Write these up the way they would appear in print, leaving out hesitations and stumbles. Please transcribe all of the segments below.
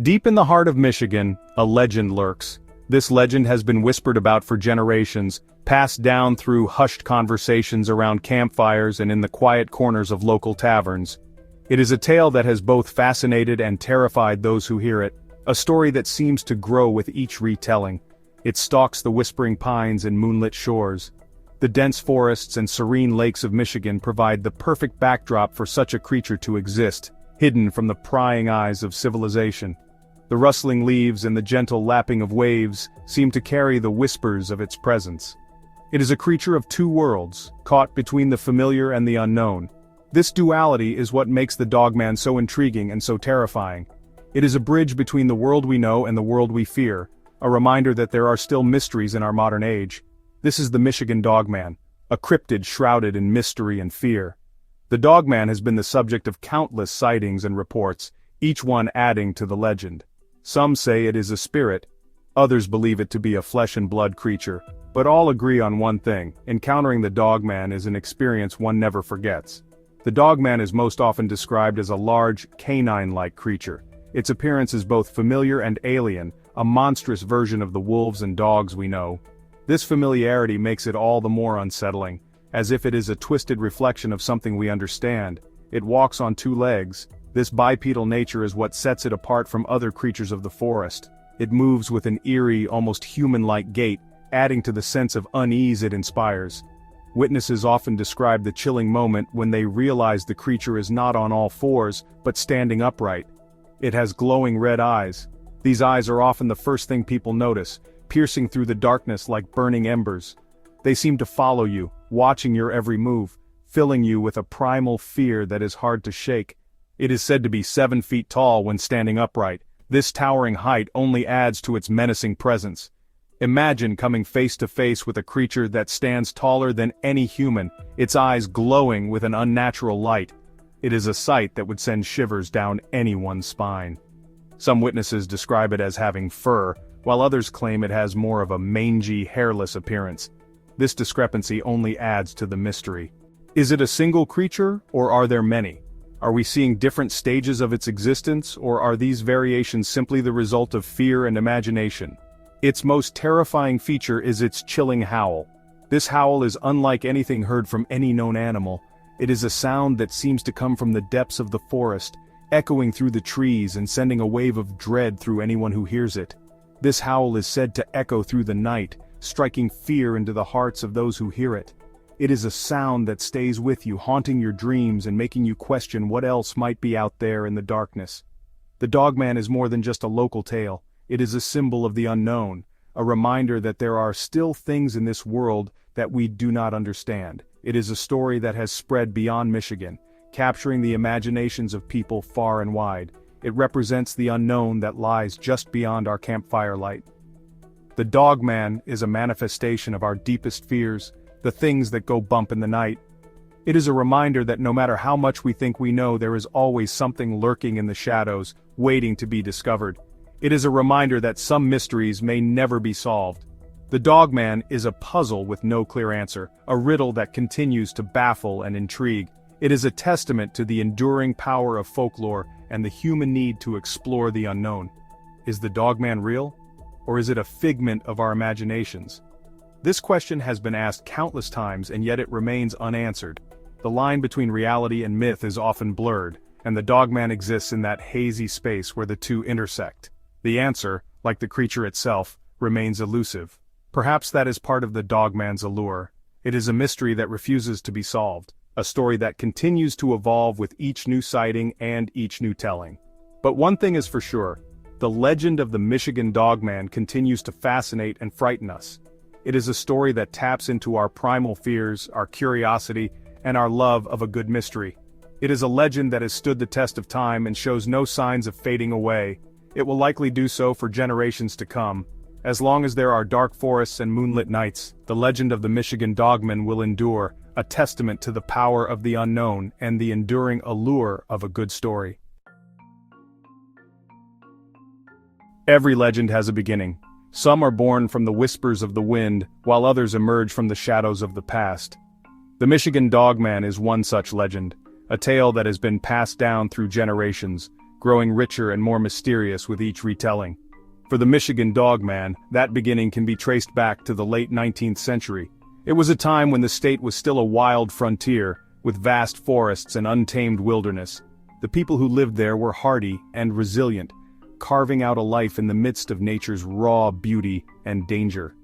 Deep in the heart of Michigan, a legend lurks. This legend has been whispered about for generations, passed down through hushed conversations around campfires and in the quiet corners of local taverns. It is a tale that has both fascinated and terrified those who hear it, a story that seems to grow with each retelling. It stalks the whispering pines and moonlit shores. The dense forests and serene lakes of Michigan provide the perfect backdrop for such a creature to exist, hidden from the prying eyes of civilization. The rustling leaves and the gentle lapping of waves seem to carry the whispers of its presence. It is a creature of two worlds, caught between the familiar and the unknown. This duality is what makes the Dogman so intriguing and so terrifying. It is a bridge between the world we know and the world we fear, a reminder that there are still mysteries in our modern age. This is the Michigan Dogman, a cryptid shrouded in mystery and fear. The Dogman has been the subject of countless sightings and reports, each one adding to the legend. Some say it is a spirit, others believe it to be a flesh and blood creature, but all agree on one thing: encountering the Dogman is an experience one never forgets. The Dogman is most often described as a large, canine-like creature. Its appearance is both familiar and alien, a monstrous version of the wolves and dogs we know. This familiarity makes it all the more unsettling, as if it is a twisted reflection of something we understand. It walks on two legs. This bipedal nature is what sets it apart from other creatures of the forest. It moves with an eerie, almost human-like gait, adding to the sense of unease it inspires. Witnesses often describe the chilling moment when they realize the creature is not on all fours, but standing upright. It has glowing red eyes. These eyes are often the first thing people notice, piercing through the darkness like burning embers. They seem to follow you, watching your every move, filling you with a primal fear that is hard to shake. It is said to be 7 feet tall when standing upright. This towering height only adds to its menacing presence. Imagine coming face to face with a creature that stands taller than any human, its eyes glowing with an unnatural light. It is a sight that would send shivers down anyone's spine. Some witnesses describe it as having fur, while others claim it has more of a mangy, hairless appearance. This discrepancy only adds to the mystery. Is it a single creature, or are there many? Are we seeing different stages of its existence, or are these variations simply the result of fear and imagination? Its most terrifying feature is its chilling howl. This howl is unlike anything heard from any known animal. It is a sound that seems to come from the depths of the forest, echoing through the trees and sending a wave of dread through anyone who hears it. This howl is said to echo through the night, striking fear into the hearts of those who hear it. It is a sound that stays with you, haunting your dreams and making you question what else might be out there in the darkness. The Dogman is more than just a local tale. It is a symbol of the unknown, a reminder that there are still things in this world that we do not understand. It is a story that has spread beyond Michigan, capturing the imaginations of people far and wide. It represents the unknown that lies just beyond our campfire light. The Dogman is a manifestation of our deepest fears, the things that go bump in the night. It is a reminder that no matter how much we think we know, there is always something lurking in the shadows, waiting to be discovered. It is a reminder that some mysteries may never be solved. The Dogman is a puzzle with no clear answer, a riddle that continues to baffle and intrigue. It is a testament to the enduring power of folklore and the human need to explore the unknown. Is the Dogman real? Or is it a figment of our imaginations? This question has been asked countless times, and yet it remains unanswered. The line between reality and myth is often blurred, and the Dogman exists in that hazy space where the two intersect. The answer, like the creature itself, remains elusive. Perhaps that is part of the Dogman's allure. It is a mystery that refuses to be solved, a story that continues to evolve with each new sighting and each new telling. But one thing is for sure: the legend of the Michigan Dogman continues to fascinate and frighten us. It is a story that taps into our primal fears, our curiosity, and our love of a good mystery. It is a legend that has stood the test of time and shows no signs of fading away. It will likely do so for generations to come. As long as there are dark forests and moonlit nights, the legend of the Michigan Dogman will endure, a testament to the power of the unknown and the enduring allure of a good story. Every legend has a beginning. Some are born from the whispers of the wind, while others emerge from the shadows of the past. The Michigan Dogman is one such legend, a tale that has been passed down through generations, growing richer and more mysterious with each retelling. For the Michigan Dogman, that beginning can be traced back to the late 19th century. It was a time when the state was still a wild frontier, with vast forests and untamed wilderness. The people who lived there were hardy and resilient, carving out a life in the midst of nature's raw beauty and danger.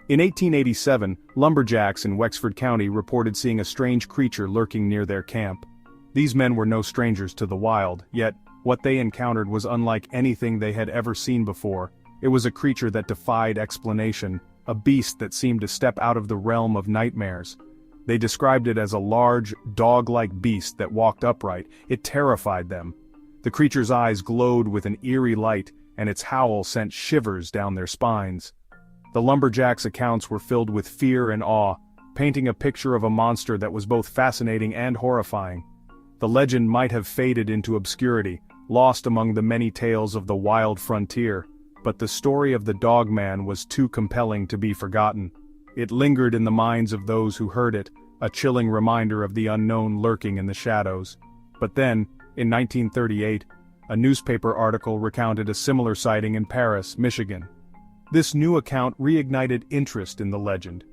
In 1887, lumberjacks in Wexford County reported seeing a strange creature lurking near their camp. These men were no strangers to the wild, yet what they encountered was unlike anything they had ever seen before. It was a creature that defied explanation, a beast that seemed to step out of the realm of nightmares. They described it as a large, dog-like beast that walked upright. It terrified them. The creature's eyes glowed with an eerie light, and its howl sent shivers down their spines. The lumberjacks' accounts were filled with fear and awe, painting a picture of a monster that was both fascinating and horrifying. The legend might have faded into obscurity, lost among the many tales of the wild frontier, but the story of the Dogman was too compelling to be forgotten. It lingered in the minds of those who heard it, a chilling reminder of the unknown lurking in the shadows. But then, in 1938, a newspaper article recounted a similar sighting in Paris, Michigan. This new account reignited interest in the legend.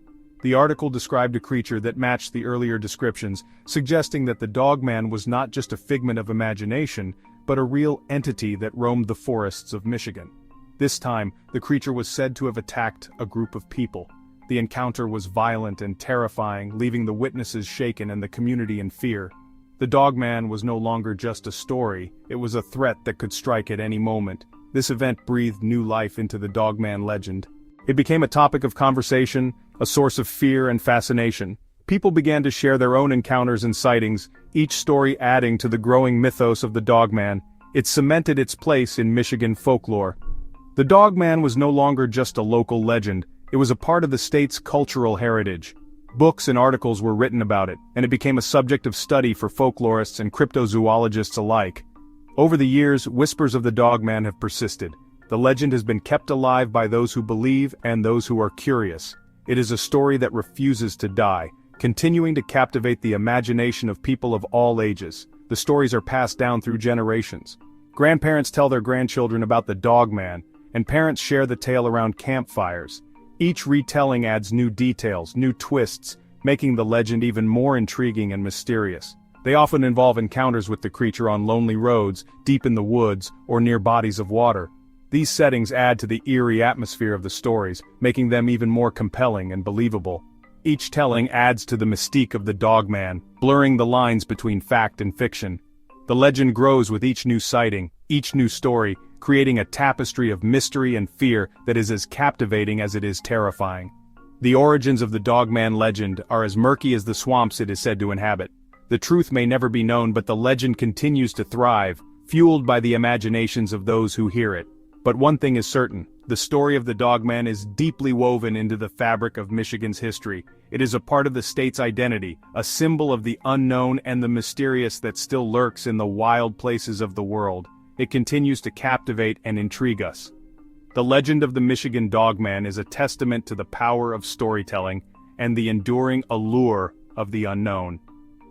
The article described a creature that matched the earlier descriptions, suggesting that the Dogman was not just a figment of imagination, but a real entity that roamed the forests of Michigan. This time, the creature was said to have attacked a group of people. The encounter was violent and terrifying, leaving the witnesses shaken and the community in fear. The Dogman was no longer just a story, it was a threat that could strike at any moment. This event breathed new life into the Dogman legend. It became a topic of conversation, a source of fear and fascination. People began to share their own encounters and sightings, each story adding to the growing mythos of the Dogman. It cemented its place in Michigan folklore. The Dogman was no longer just a local legend, it was a part of the state's cultural heritage. Books and articles were written about it, and it became a subject of study for folklorists and cryptozoologists alike. Over the years, whispers of the Dogman have persisted. The legend has been kept alive by those who believe and those who are curious. It is a story that refuses to die, continuing to captivate the imagination of people of all ages. The stories are passed down through generations. Grandparents tell their grandchildren about the Dogman, and parents share the tale around campfires. Each retelling adds new details, new twists, making the legend even more intriguing and mysterious. They often involve encounters with the creature on lonely roads, deep in the woods, or near bodies of water. These settings add to the eerie atmosphere of the stories, making them even more compelling and believable. Each telling adds to the mystique of the Dogman, blurring the lines between fact and fiction. The legend grows with each new sighting, each new story, creating a tapestry of mystery and fear that is as captivating as it is terrifying. The origins of the Dogman legend are as murky as the swamps it is said to inhabit. The truth may never be known, but the legend continues to thrive, fueled by the imaginations of those who hear it. But one thing is certain, the story of the Dogman is deeply woven into the fabric of Michigan's history. It is a part of the state's identity, a symbol of the unknown and the mysterious that still lurks in the wild places of the world. It continues to captivate and intrigue us. The legend of the Michigan Dogman is a testament to the power of storytelling and the enduring allure of the unknown.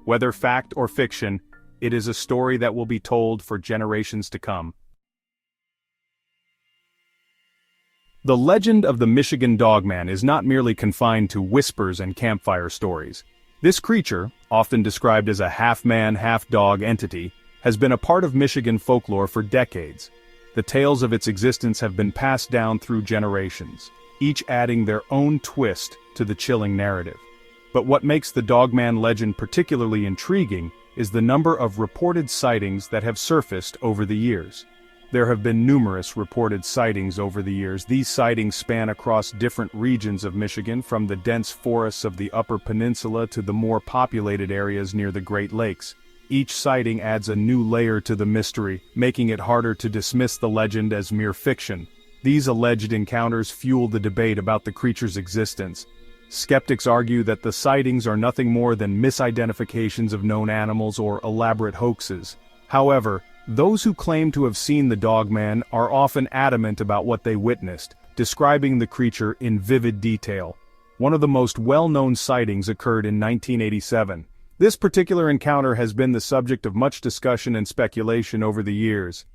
Whether fact or fiction, it is a story that will be told for generations to come. The legend of the Michigan Dogman is not merely confined to whispers and campfire stories. This creature, often described as a half-man, half-dog entity, has been a part of Michigan folklore for decades. The tales of its existence have been passed down through generations, each adding their own twist to the chilling narrative. But what makes the Dogman legend particularly intriguing is the number of reported sightings that have surfaced over the years. There have been numerous reported sightings over the years. These sightings span across different regions of Michigan, from the dense forests of the Upper Peninsula to the more populated areas near the Great Lakes. Each sighting adds a new layer to the mystery, making it harder to dismiss the legend as mere fiction. These alleged encounters fuel the debate about the creature's existence. Skeptics argue that the sightings are nothing more than misidentifications of known animals or elaborate hoaxes. However, those who claim to have seen the Dogman are often adamant about what they witnessed, describing the creature in vivid detail. One of the most well-known sightings occurred in 1987. This particular encounter has been the subject of much discussion and speculation over the years.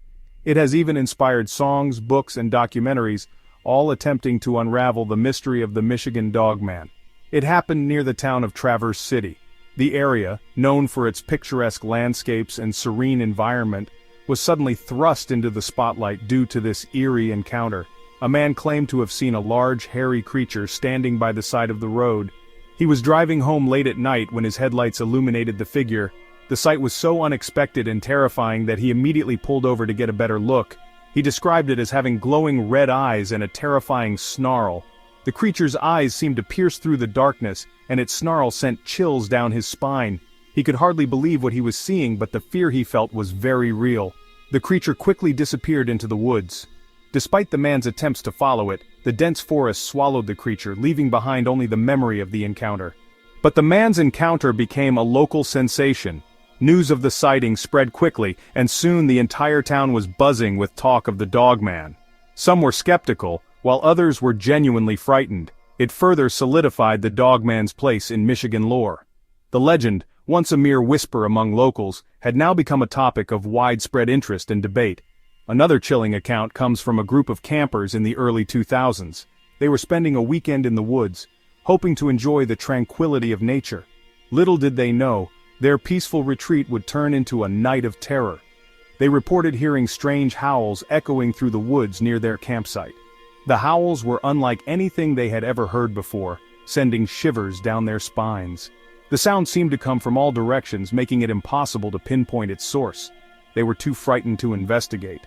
It has even inspired songs, books, and documentaries, all attempting to unravel the mystery of the Michigan Dogman. It happened near the town of Traverse City. The area, known for its picturesque landscapes and serene environment, was suddenly thrust into the spotlight due to this eerie encounter. A man claimed to have seen a large, hairy creature standing by the side of the road. He was driving home late at night when his headlights illuminated the figure. The sight was so unexpected and terrifying that he immediately pulled over to get a better look. He described it as having glowing red eyes and a terrifying snarl. The creature's eyes seemed to pierce through the darkness, and its snarl sent chills down his spine. He could hardly believe what he was seeing, but the fear he felt was very real. The creature quickly disappeared into the woods. Despite the man's attempts to follow it, the dense forest swallowed the creature, leaving behind only the memory of the encounter. But the man's encounter became a local sensation. News of the sighting spread quickly, and soon the entire town was buzzing with talk of the Dogman. Some were skeptical, while others were genuinely frightened. It further solidified the Dogman's place in Michigan lore. The legend, once a mere whisper among locals, had now become a topic of widespread interest and debate. Another chilling account comes from a group of campers in the early 2000s. They were spending a weekend in the woods, hoping to enjoy the tranquility of nature. Little did they know, their peaceful retreat would turn into a night of terror. They reported hearing strange howls echoing through the woods near their campsite. The howls were unlike anything they had ever heard before, sending shivers down their spines. The sound seemed to come from all directions, making it impossible to pinpoint its source. They were too frightened to investigate.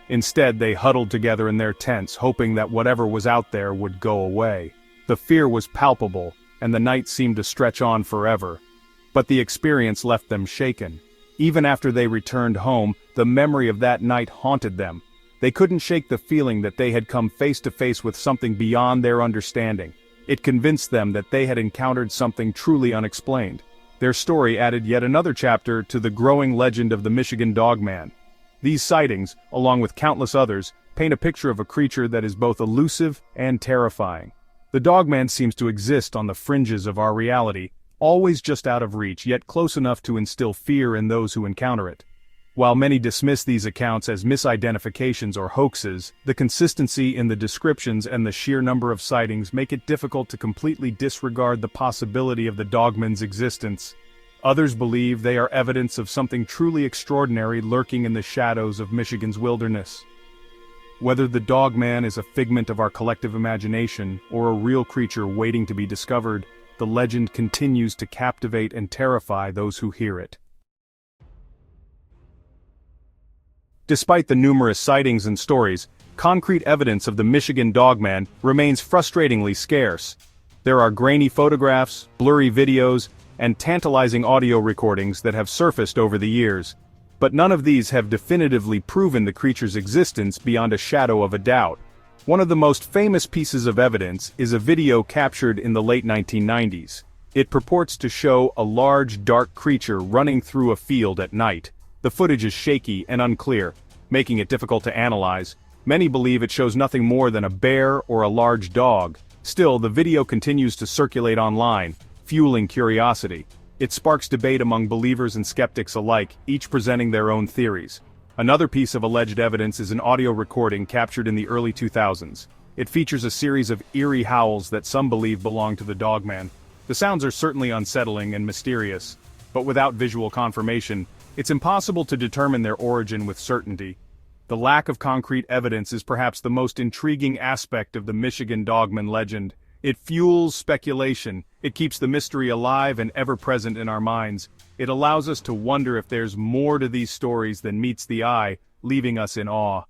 Instead, they huddled together in their tents, hoping that whatever was out there would go away. The fear was palpable, and the night seemed to stretch on forever. But the experience left them shaken. Even after they returned home, the memory of that night haunted them. They couldn't shake the feeling that they had come face to face with something beyond their understanding. It convinced them that they had encountered something truly unexplained. Their story added yet another chapter to the growing legend of the Michigan Dogman. These sightings, along with countless others, paint a picture of a creature that is both elusive and terrifying. The Dogman seems to exist on the fringes of our reality, always just out of reach, yet close enough to instill fear in those who encounter it. While many dismiss these accounts as misidentifications or hoaxes, the consistency in the descriptions and the sheer number of sightings make it difficult to completely disregard the possibility of the Dogman's existence. Others believe they are evidence of something truly extraordinary lurking in the shadows of Michigan's wilderness. Whether the Dogman is a figment of our collective imagination or a real creature waiting to be discovered, the legend continues to captivate and terrify those who hear it. Despite the numerous sightings and stories, concrete evidence of the Michigan Dogman remains frustratingly scarce. There are grainy photographs, blurry videos, and tantalizing audio recordings that have surfaced over the years, but none of these have definitively proven the creature's existence beyond a shadow of a doubt. One of the most famous pieces of evidence is a video captured in the late 1990s. It purports to show a large, dark creature running through a field at night. The footage is shaky and unclear, making it difficult to analyze. Many believe it shows nothing more than a bear or a large dog. Still, the video continues to circulate online, fueling curiosity. It sparks debate among believers and skeptics alike, each presenting their own theories. Another piece of alleged evidence is an audio recording captured in the early 2000s. It features a series of eerie howls that some believe belong to the Dogman. The sounds are certainly unsettling and mysterious, but without visual confirmation, it's impossible to determine their origin with certainty. The lack of concrete evidence is perhaps the most intriguing aspect of the Michigan Dogman legend. It fuels speculation, it keeps the mystery alive and ever-present in our minds. It allows us to wonder if there's more to these stories than meets the eye, leaving us in awe.